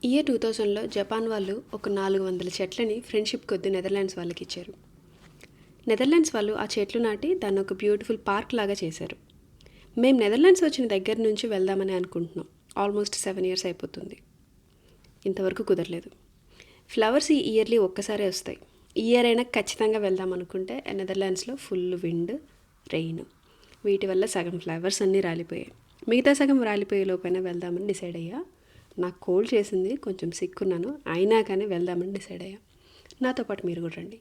Year 2000లో Japan వాళ్ళు ఒక 400 చెట్లని ఫ్రెండ్షిప్ కొద్దీ నెదర్లాండ్స్ వాళ్ళకి ఇచ్చారు. నెదర్లాండ్స్ వాళ్ళు ఆ చెట్లు నాటి దాన్ని ఒక బ్యూటిఫుల్ పార్క్ లాగా చేశారు. మేము నెదర్లాండ్స్ వచ్చిన దగ్గర నుంచి వెళ్దామని అనుకుంటున్నాం. ఆల్మోస్ట్ 7 years అయిపోతుంది. ఇంతవరకు కుదరలేదు. ఫ్లవర్స్ ఈ ఇయర్లీ ఒక్కసారే వస్తాయి. ఈ ఇయర్ అయినా ఖచ్చితంగా వెళ్దాం అనుకుంటే నెదర్లాండ్స్లో ఫుల్ విండ్, రెయిన్, వీటి వల్ల సగం ఫ్లవర్స్ అన్నీ రాలిపోయాయి. మిగతా సగం రాలిపోయే లోపైనా వెళ్దామని డిసైడ్ అయ్యా. నాకు కోల్డ్ చేసింది, కొంచెం సిక్కున్నాను, అయినా కానీ వెళ్దామని డిసైడ్ అయ్యా. నాతో పాటు మీరు కూడా రండి.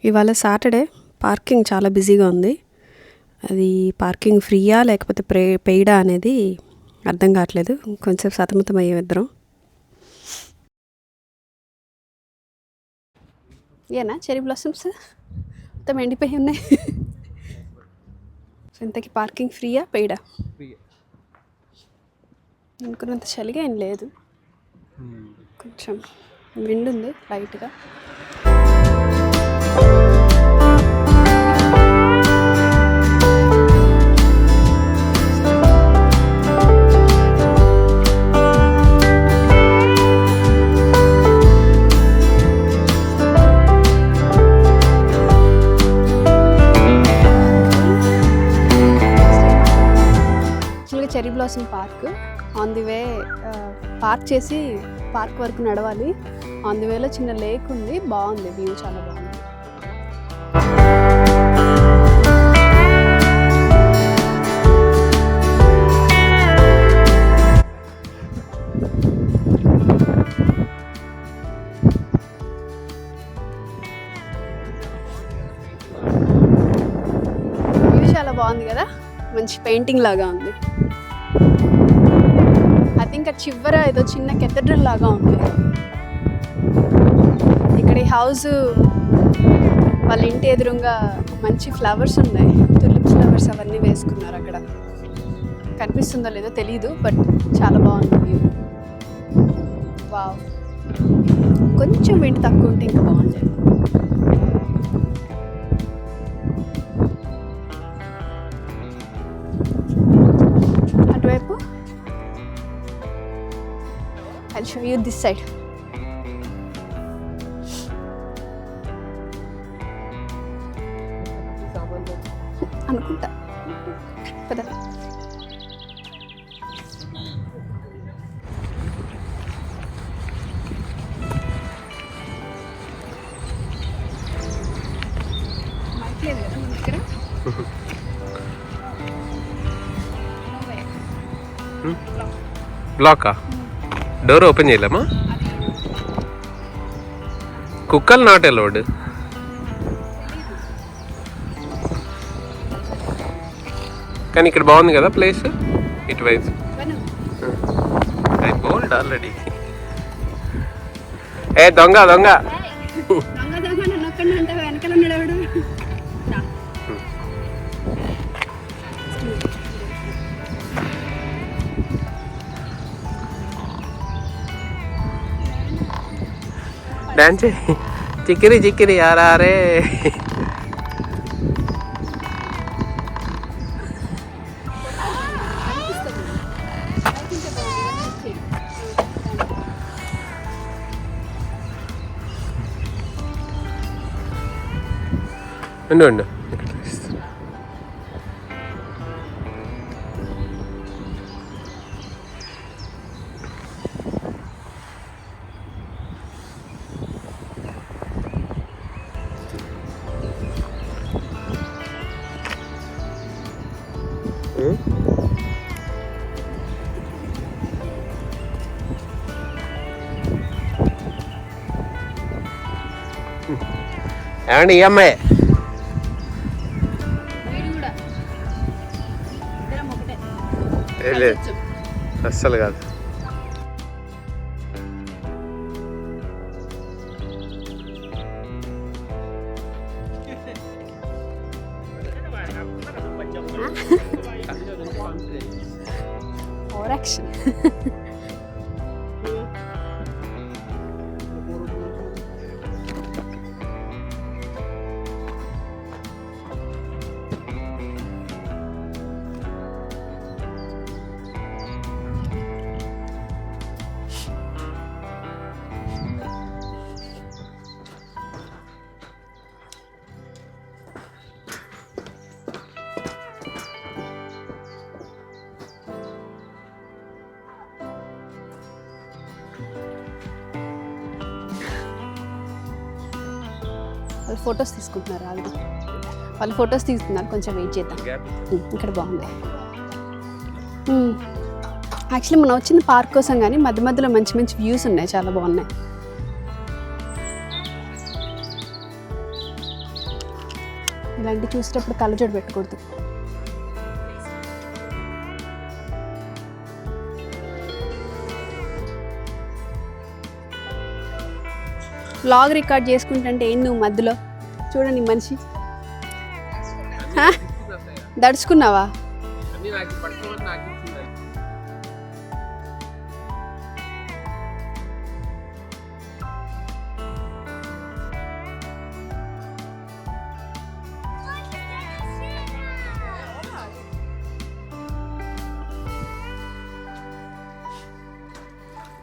ఇవాళ సాటర్డే, పార్కింగ్ చాలా బిజీగా ఉంది. అది పార్కింగ్ ఫ్రీయా లేకపోతే పెయిడా అనేది అర్థం కావట్లేదు. కొంచెం సతమతం అయ్యే ఇద్దరం. ఏనా చెరీ బ్లాసమ్స్ మొత్తం ఎండిపోయి ఉన్నాయి. సో ఇంతకీ పార్కింగ్ ఫ్రీయా పెయిడా? అనుకున్నంత చలిగా ఏం లేదు, కొంచెం విండ్ ఉంది లైట్గా. Cherry blossom park on the way, park చేసి పార్క్ వరకు నడవాలి. ఆన్ ది వేలో చిన్న లేక్ ఉంది, బాగుంది, వ్యూ చాలా బాగుంది. వ్యూ చాలా బాగుంది కదా, మంచి పెయింటింగ్ లాగా ఉంది. ఇంకా చివర ఏదో చిన్న కెథడ్రల్ లాగా ఉంది. ఇక్కడ ఈ హౌస్ వాళ్ళ ఇంటి ఎదురుగా మంచి ఫ్లవర్స్ ఉన్నాయి, తులిప్స్ ఫ్లవర్స్ అవన్నీ వేసుకున్నారు. అక్కడ కనిపిస్తుందో లేదో తెలీదు, బట్ చాలా బాగుంది వ్యూ. వావ్, కొంచెం విండ్ తక్కువ ఉంటే ఇంకా బాగుండేది. అటువైపు I'll show you this side. అనుకుంటా కదా. మైక్ లేదు కదా మన దగ్గర. బ్లాకా? డోర్ ఓపెన్ చేయలేమా? కుక్కలు నాట్ అలౌడ్. కానీ ఇక్కడ బాగుంది కదా ప్లేస్, ఇటువైపు. I bold already. ఏ దొంగ దొంగ డాన్స్ చిక్కిరి చిక్కిరి యారే. ఉండు ఉండు. ఏమండి ఈ అమ్మాయి లేదు అస్సలు కాదు. ఓవరాక్షన్. వాళ్ళు ఫొటోస్ తీసుకుంటున్నారు. వాళ్ళు ఫొటోస్ తీసుకున్నారు, కొంచెం వెయిట్ చేద్దాం. ఇక్కడ బాగుంది. యాక్చువల్లీ మనం వచ్చింది పార్క్ కోసం, కానీ మధ్య మధ్యలో మంచి మంచి వ్యూస్ ఉన్నాయి, చాలా బాగున్నాయి. ఇలాంటివి చూసేటప్పుడు కళ్ళజోడు పెట్టుకూడదు. వ్లాగ్ రికార్డ్ చేసుకుంటుంటే ఏంటి నువ్వు మధ్యలో? చూడండి మనిషి దడుచుకున్నావా?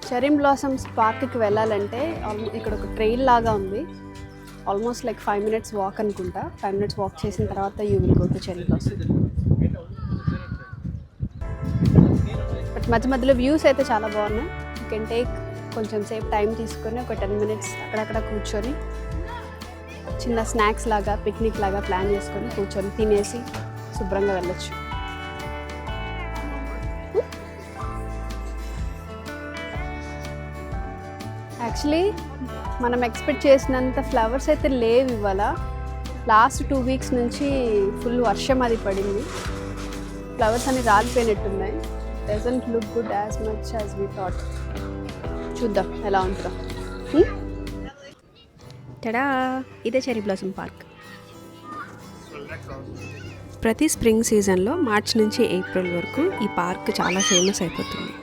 చెరీ బ్లాసమ్స్ పార్క్కి వెళ్ళాలంటే ఇక్కడ ఒక ట్రైల్ లాగా ఉంది. ఆల్మోస్ట్ లైక్ 5 minutes వాక్ అనుకుంటా. 5 minutes వాక్ చేసిన తర్వాత you will go to cherry blossom. But మధ్య మధ్యలో వ్యూస్ అయితే చాలా బాగున్నాయి. యూ కెన్ టేక్ కొంచెం సేపు టైం తీసుకొని ఒక 10 minutes అక్కడక్కడ కూర్చొని చిన్న స్నాక్స్ లాగా, పిక్నిక్ లాగా ప్లాన్ చేసుకొని కూర్చొని తినేసి శుభ్రంగా వెళ్ళొచ్చు. యాక్చువల్లీ మనం ఎక్స్పెక్ట్ చేసినంత ఫ్లవర్స్ అయితే లేవు ఇవాళ. లాస్ట్ 2 weeks నుంచి ఫుల్ వర్షం అది పడింది. ఫ్లవర్స్ అన్ని రాలిపోయినట్టున్నాయి. Doesn't look good as much as we thought. చూద్దాం ఎలా ఉంటుందో. టడా, ఇదే చెరీ బ్లాసమ్ పార్క్. ప్రతి స్ప్రింగ్ సీజన్లో మార్చ్ నుంచి ఏప్రిల్ వరకు ఈ పార్క్ చాలా ఫేమస్ అయిపోతుంది.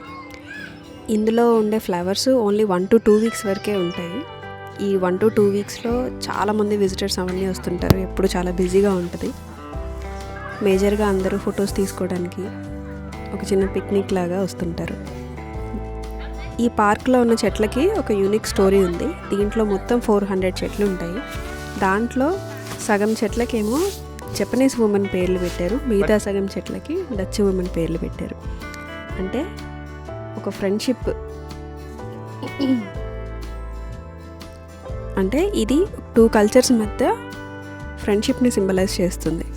ఇందులో ఉండే ఫ్లవర్స్ ఓన్లీ 1 to 2 weeks వరకే ఉంటాయి. ఈ 1 to 2 weeksలో చాలామంది విజిటర్స్ అవన్నీ వస్తుంటారు. ఎప్పుడు చాలా బిజీగా ఉంటుంది. మేజర్గా అందరూ ఫొటోస్ తీసుకోవడానికి, ఒక చిన్న పిక్నిక్ లాగా వస్తుంటారు. ఈ పార్క్లో ఉన్న చెట్లకి ఒక యూనిక్ స్టోరీ ఉంది. దీంట్లో మొత్తం 400 చెట్లు ఉంటాయి. దాంట్లో సగం చెట్లకేమో జపనీస్ ఉమెన్ పేర్లు పెట్టారు, మిగతా సగం చెట్లకి డచ్ ఉమెన్ పేర్లు పెట్టారు. అంటే ఒక ఫ్రెండ్షిప్, అంటే ఇది 2 cultures మధ్య ఫ్రెండ్షిప్ని సింబలైజ్ చేస్తుంది.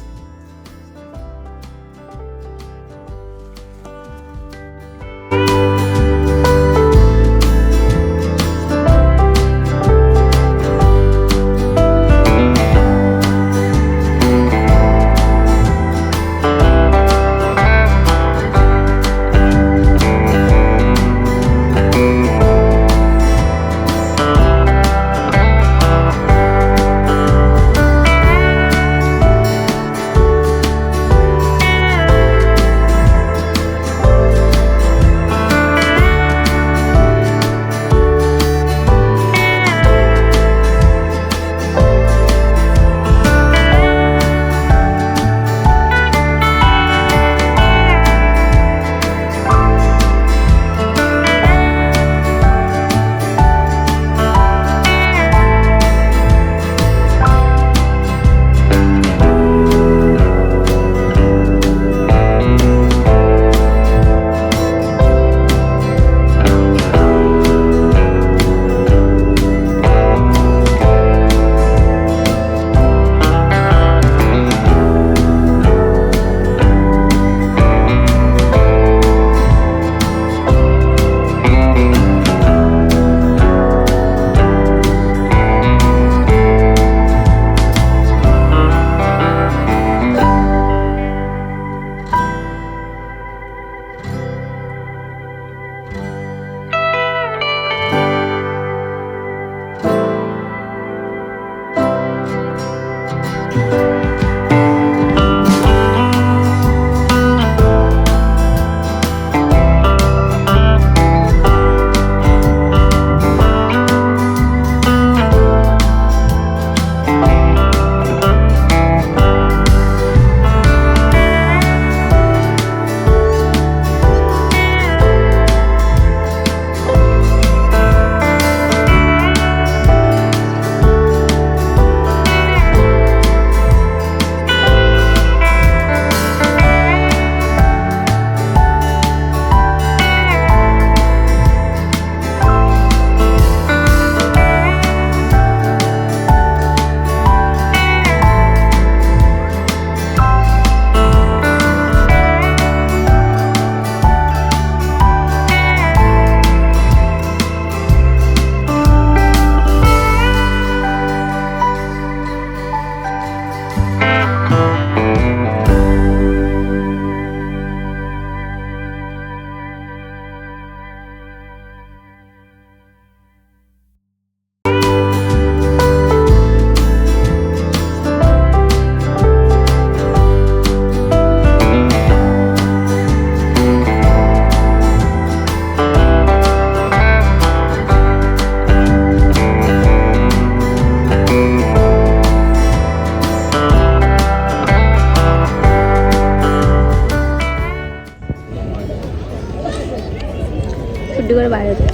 ఫుడ్ కూడా బాగాలేదు.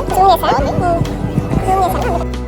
జూమ్ చేశాను